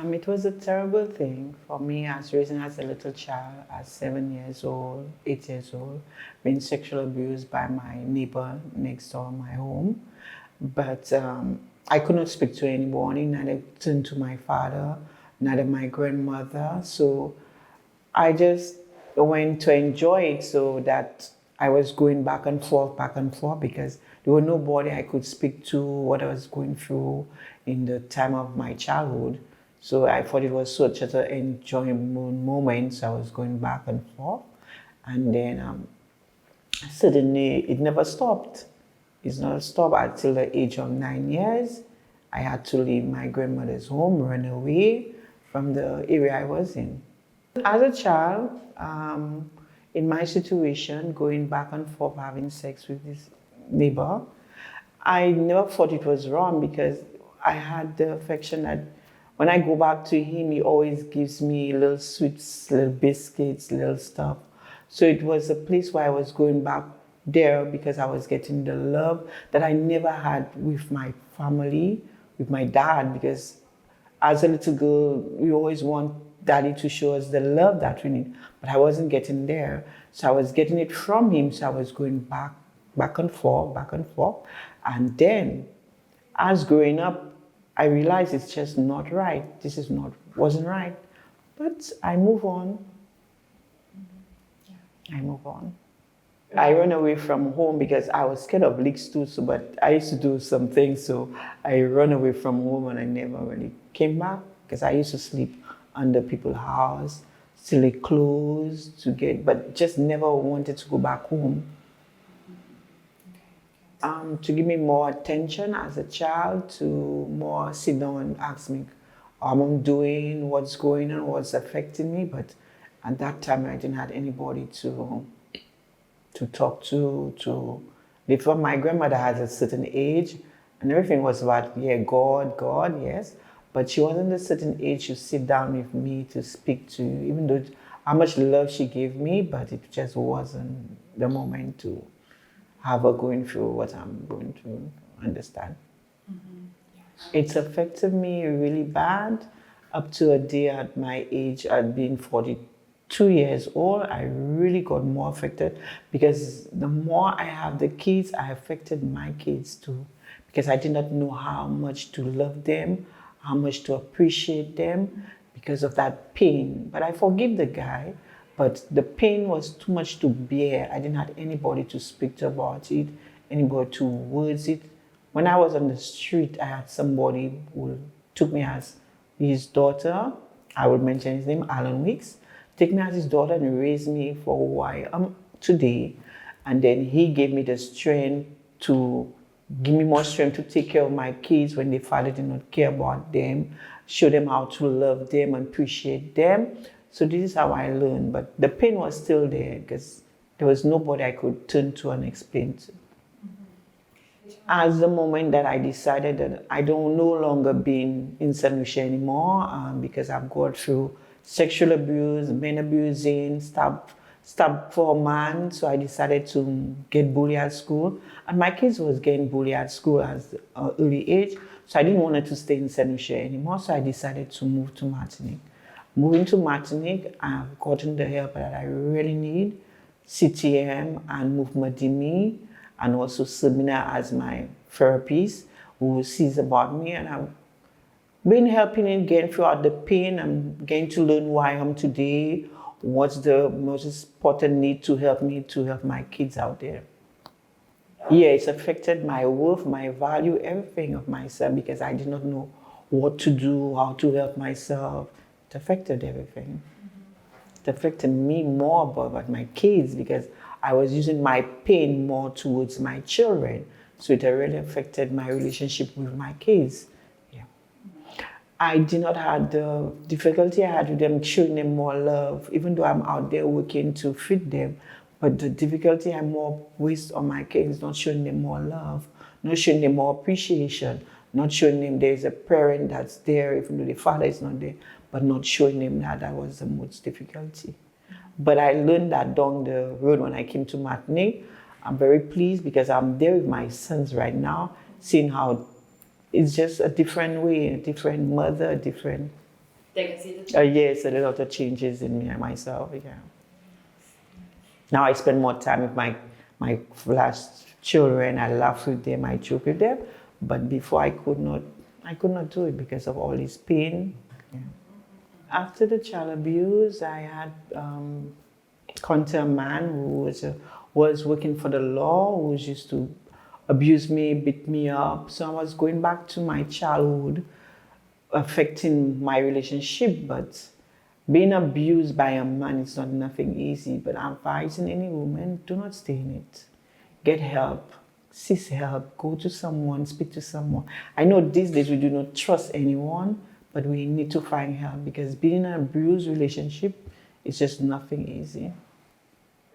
It was a terrible thing for me as raising as a little child, at 7 years old, 8 years old, being sexually abused by my neighbor next door my home. But I could not speak to anybody, neither to my father, neither my grandmother. So I just went to enjoy it so that I was going back and forth because there was nobody I could speak to what I was going through in the time of my childhood. So I thought it was such an enjoyable moment. So I was going back and forth. And then suddenly it never stopped. It's not stopped until the age of 9 years. I had to leave my grandmother's home, run away from the area I was in. As a child, in my situation, going back and forth having sex with this neighbor, I never thought it was wrong because I had the affection that when I go back to him, he always gives me little sweets, little biscuits, little stuff. So it was a place where I was going back there because I was getting the love that I never had with my family, with my dad, because as a little girl, we always want daddy to show us the love that we need, but I wasn't getting there. So I was getting it from him, so I was going back and forth, back and forth. And then, as growing up, I realized it's just not right. Wasn't right. But I move on. I move on. I ran away from home because I was scared of leaks too, but I used to do some things, so I ran away from home and I never really came back because I used to sleep under people's house, steal clothes but just never wanted to go back home. To give me more attention as a child, to more sit down and ask me how I'm doing, what's going on, what's affecting me. But at that time, I didn't have anybody to talk to live for. My grandmother has a certain age, and everything was about, God, yes. But she wasn't a certain age to sit down with me to speak to, even though how much love she gave me, but it just wasn't the moment to have her going through what I'm going to understand. Mm-hmm. Yeah. It's affected me really bad up to a day at my age, at being 42 years old. I really got more affected because the more I have the kids, I affected my kids too, because I did not know how much to love them, how much to appreciate them because of that pain. But I forgive the guy. But the pain was too much to bear. I didn't have anybody to speak to about it, anybody to words it. When I was on the street, I had somebody who took me as his daughter. I will mention his name, Alan Weeks. Take me as his daughter and raise me for who I am today. And then he gave me the strength to give me more strength to take care of my kids when their father did not care about them, show them how to love them and appreciate them. So this is how I learned, but the pain was still there because there was nobody I could turn to and explain to. Mm-hmm. As the moment that I decided that I don't no longer be in St. Lucia anymore because I've gone through sexual abuse, men abusing, stabbed for a man, so I decided to get bullied at school. And my kids was getting bullied at school at an early age, so I didn't want to stay in St. Lucia anymore, so I decided to move to Martinique. Moving to Martinique, I've gotten the help that I really need, CTM and Movement DME, and also Sabina as my therapist who sees about me. And I've been helping in getting throughout the pain. I'm getting to learn who I am today, what's the most important need to help me to help my kids out there. Yeah, it's affected my worth, my value, everything of myself because I did not know what to do, how to help myself. It affected everything. Mm-hmm. It affected me more about my kids because I was using my pain more towards my children. So it really affected my relationship with my kids. Yeah. I did not have the difficulty I had with them, showing them more love, even though I'm out there working to feed them. But the difficulty I more waste on my kids, not showing them more love, not showing them more appreciation, not showing them there's a parent that's there, even though the father is not there, but not showing them that was the most difficulty. But I learned that down the road when I came to Martinique. I'm very pleased because I'm there with my sons right now, seeing how it's just a different way, a different mother, a different They can see the change. Yes, a lot of changes in me and myself. Yeah. Now I spend more time with my last children. I laugh with them, I joke with them. But before I could not do it because of all this pain. Yeah. After the child abuse, I had encountered a man who was working for the law, who used to abuse me, beat me up. So I was going back to my childhood, affecting my relationship, but being abused by a man is not nothing easy. But I'm advising any woman, do not stay in it. Get help, seek help, go to someone, speak to someone. I know these days we do not trust anyone, but we need to find help because being in an abused relationship is just nothing easy.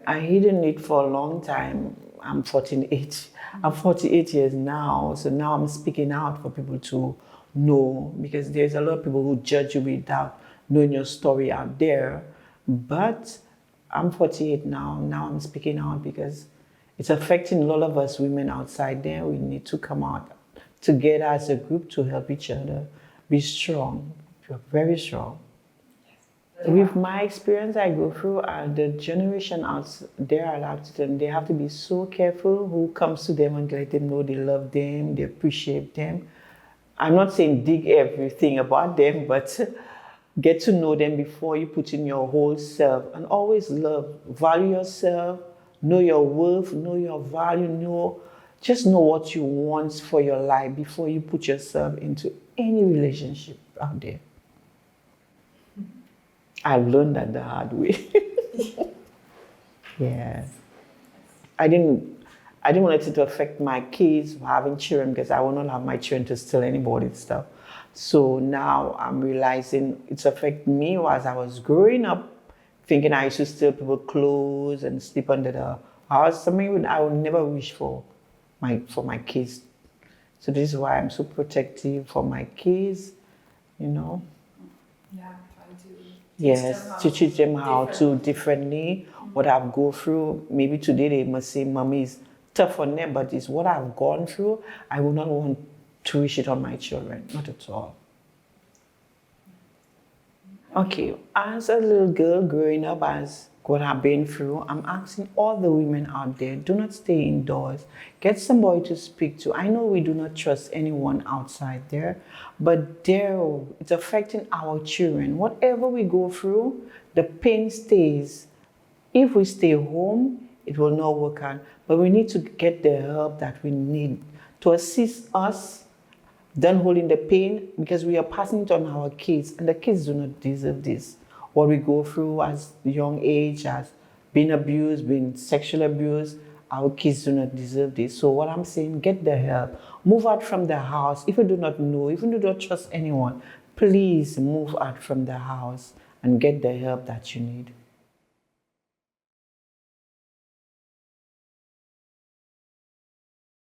I hidden it for a long time. I'm 48. I'm 48 years now, so now I'm speaking out for people to know because there's a lot of people who judge you without knowing your story out there. But I'm 48 now. Now I'm speaking out because it's affecting a lot of us women outside there. We need to come out together as a group to help each other. Be strong. You're very strong. With my experience I go through, the generation out there are allowed to them, they have to be so careful who comes to them and let them know they love them, they appreciate them. I'm not saying dig everything about them, but get to know them before you put in your whole self. And always value yourself, know your worth, know your value, just know what you want for your life before you put yourself into any relationship out there. I learned that the hard way. Yeah. I didn't want it to affect my kids having children because I will not have my children to steal anybody's stuff. So now I'm realizing it's affecting me as I was growing up, thinking I used to steal people's clothes and sleep under the house. Something I would never wish for my kids. So this is why I'm so protective for my kids, Yeah, trying to yes, to teach them how to differently, what I've gone through. Maybe today they must say, Mommy, is tough on them, but it's what I've gone through. I would not want to wish it on my children, not at all. Okay, as a little girl growing up, as what I've been through, I'm asking all the women out there, do not stay indoors. Get somebody to speak to. I know we do not trust anyone outside there, but it's affecting our children. Whatever we go through, the pain stays. If we stay home, it will not work out. But we need to get the help that we need to assist us than holding the pain because we are passing it on our kids and the kids do not deserve this. What we go through as young age, as being abused, being sexually abused, our kids do not deserve this. So what I'm saying, get the help. Move out from the house. If you do not know, if you do not trust anyone, please move out from the house and get the help that you need.